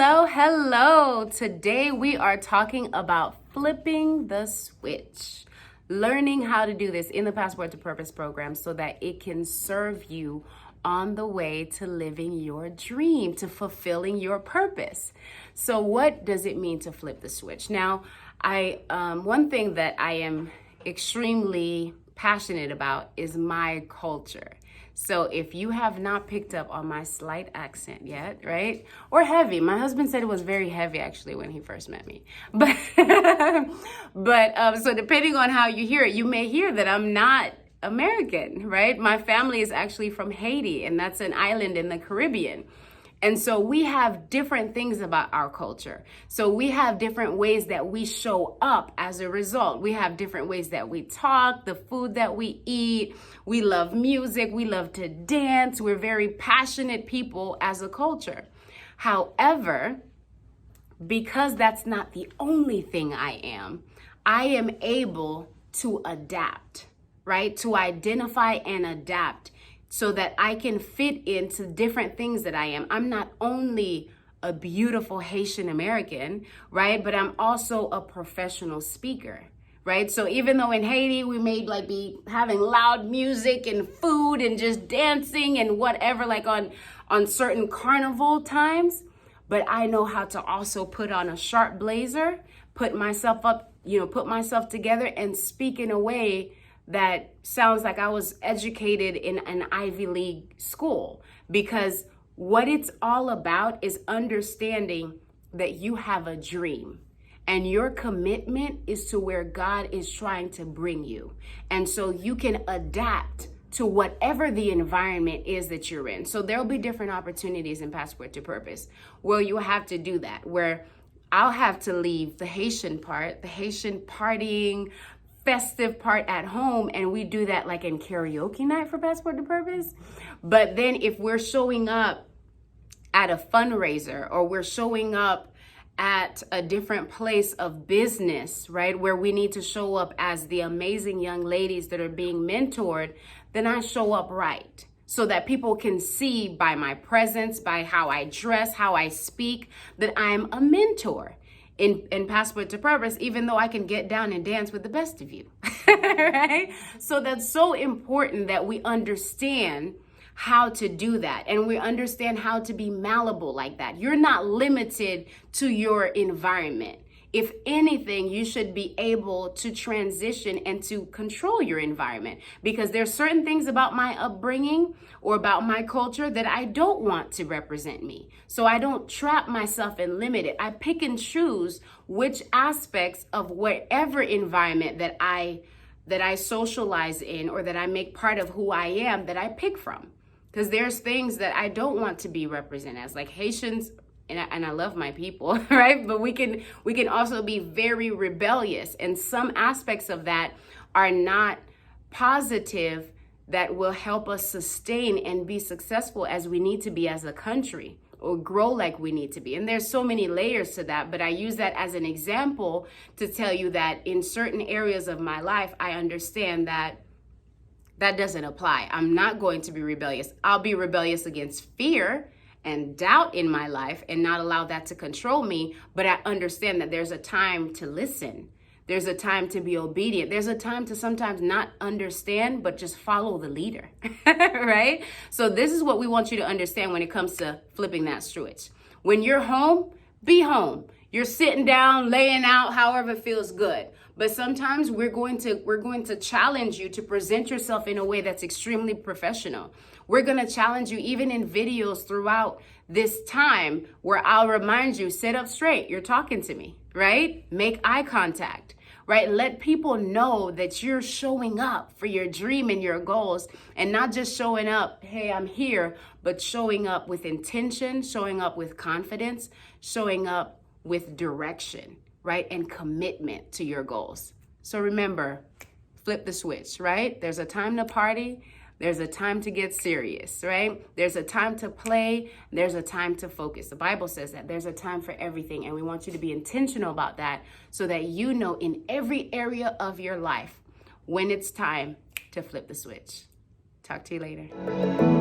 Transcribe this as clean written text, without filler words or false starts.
Hello, hello. Today we are talking about flipping the switch. Learning how to do this in the Passport to Purpose program so that it can serve you on the way to living your dream, to fulfilling your purpose. So what does it mean to flip the switch? Now, one thing that I am extremely passionate about is my culture. So if you have not picked up on my slight accent yet, right? Or heavy. My husband said it was very heavy actually when he first met me. But so depending on how you hear it, you may hear that I'm not American, right? My family is actually from Haiti, and that's an island in the Caribbean. And so we have different things about our culture. So we have different ways that we show up as a result. We have different ways that we talk, the food that we eat. We love music. We love to dance. We're very passionate people as a culture. However, because that's not the only thing I am able to adapt, right? To identify and adapt so that I can fit into different things that I am. I'm not only a beautiful Haitian American, right? But I'm also a professional speaker, right? So even though in Haiti, we may be having loud music and food and just dancing and whatever, on certain carnival times, but I know how to also put on a sharp blazer, put myself together and speak in a way that sounds like I was educated in an Ivy League school, because what it's all about is understanding that you have a dream and your commitment is to where God is trying to bring you. And so you can adapt to whatever the environment is that you're in. So there'll be different opportunities in Passport to Purpose where you have to do that, where I'll have to leave the Haitian part, the Haitian partying, festive part at home, and we do that like in karaoke night for Passport to Purpose. But then if we're showing up at a fundraiser or we're showing up at a different place of business, right, where we need to show up as the amazing young ladies that are being mentored, then I show up right so that people can see by my presence, by how I dress, how I speak, that I'm a mentor. In Passport to Purpose, even though I can get down and dance with the best of you, right? So that's so important that we understand how to do that. And we understand how to be malleable like that. You're not limited to your environment. If anything, you should be able to transition and to control your environment, because there's certain things about my upbringing or about my culture that I don't want to represent me. So I don't trap myself and limit it. I pick and choose which aspects of whatever environment that I socialize in or that I make part of who I am that I pick from. Because there's things that I don't want to be represented as, like Haitians. And I love my people, right? But we can also be very rebellious. And some aspects of that are not positive that will help us sustain and be successful as we need to be as a country, or grow like we need to be. And there's so many layers to that, but I use that as an example to tell you that in certain areas of my life, I understand that doesn't apply. I'm not going to be rebellious. I'll be rebellious against fear and doubt in my life and not allow that to control me. But I understand that there's a time to listen. There's a time to be obedient. There's a time to sometimes not understand, but just follow the leader, right? So this is what we want you to understand when it comes to flipping that switch. When you're home, be home. You're sitting down, laying out, however it feels good. But sometimes we're going to challenge you to present yourself in a way that's extremely professional. We're going to challenge you even in videos throughout this time where I'll remind you, sit up straight. You're talking to me, right? Make eye contact, right? Let people know that you're showing up for your dream and your goals, and not just showing up, hey, I'm here, but showing up with intention, showing up with confidence, showing up with direction, right? And commitment to your goals. So remember, flip the switch, right? There's a time to party. There's a time to get serious, right? There's a time to play. There's a time to focus. The Bible says that there's a time for everything. And we want you to be intentional about that so that you know in every area of your life when it's time to flip the switch. Talk to you later.